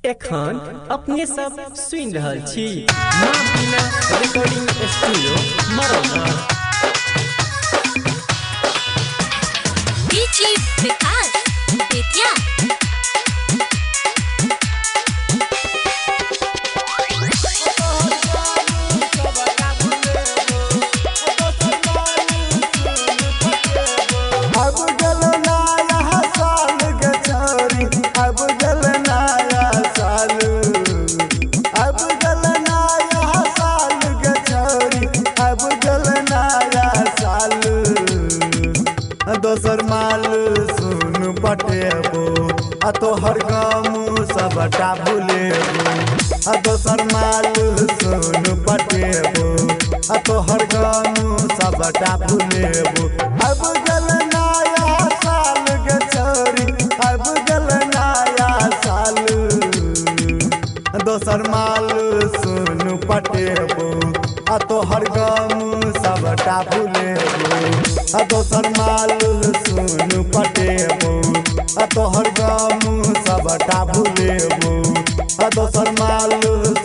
एखन अपने सब सुन रहल छी माँ बीना रिकॉर्डिंग स्टूडियो मरौना। डीजे विकास बेतिया। दोसर माल सुन पटेबो आ तोहर गाम सबटा भूलेबो। दोसर माल सुन पटेबो आ तोहर गाम सबटा भूलेबो। अब गल नया साल के छोरी, अब गल नया साल। दोसर माल सुन पटेबो आ तोहर गाम सबटा भूलेबो। दोसर माल सुन पटेबो आ तोहर गाम सबटा भूलेबो। दोसर माल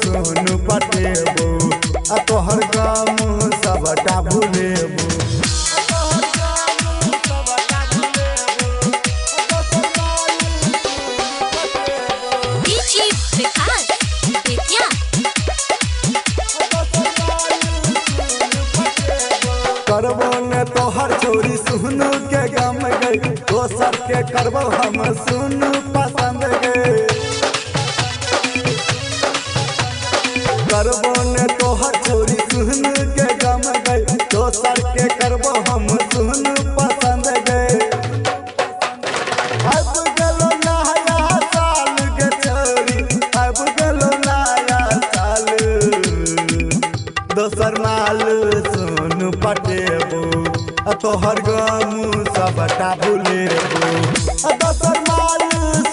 सुन पटेबो आ तोहर गाम सबटा भूलेबो। डीजे विकास बेतिया। करबो ने तोहर छोरी सुनू के गम गई, दोसर के करबो हम सुनू पसंद गई। करबो ने तोहर छोरी सुनू के गम गई, दोसर के करबो हम सुनू पसंद गई। अब गलो नया साल के छोरी, अब गलो नया साल। दोसर माल सुन पटेबो आ तोहर गाम सबटा भूलेबो। दोसर माल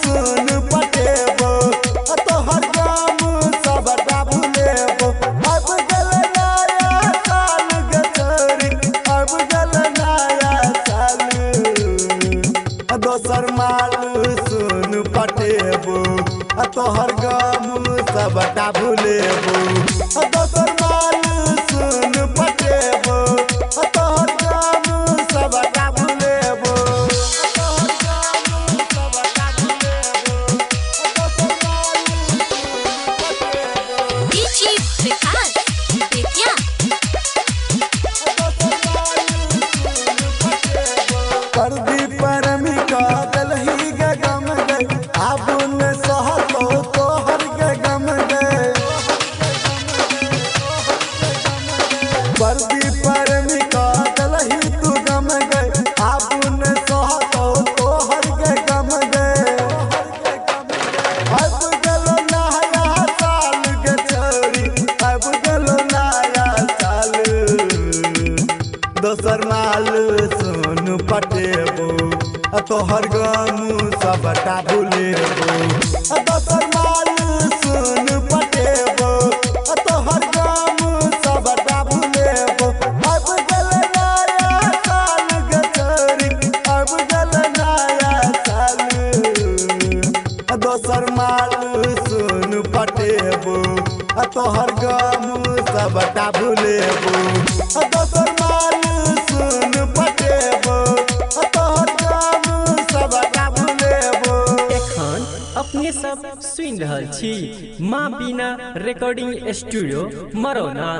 सुन पटेबो आ तोहर गाम सबटा भूलेबो। अब गल नया साल के छोरी, अब गल नया साल। दोसर माल सुन पटेबो आ तोहर गाम सबटा भूलेबो। दोसर माल सुन पटेबो आ तोहर गाम सबटा भूलेबो। डीजे विकास बेतिया। परदी परमी का दलही के गम गई, अब न सहतो तोहर के गम गई। परदी परमी का दलही तू गम गई, अब न सहतो तोहर के गम गई। अब गलो नया साल के छोरी, अब गलो नया साल। दोसर माल सुन पटेबो आ तोहर गाम सबटा भूलेबो। दोसर माल सुन पटेबो आ तोहर गाम सबटा भूलेबो। अब गल नया साल के छोरी, अब गल नया साल। दोसर माल सुन पटेबो आ तोहर गाम सबटा भूलेबो। दोसर माल सुन पटेबो आ तोहर गाम सबटा भूलेबो। एखन अपने सब सुन रहल छी माँ बीना रिकॉर्डिंग स्टूडियो मरौना।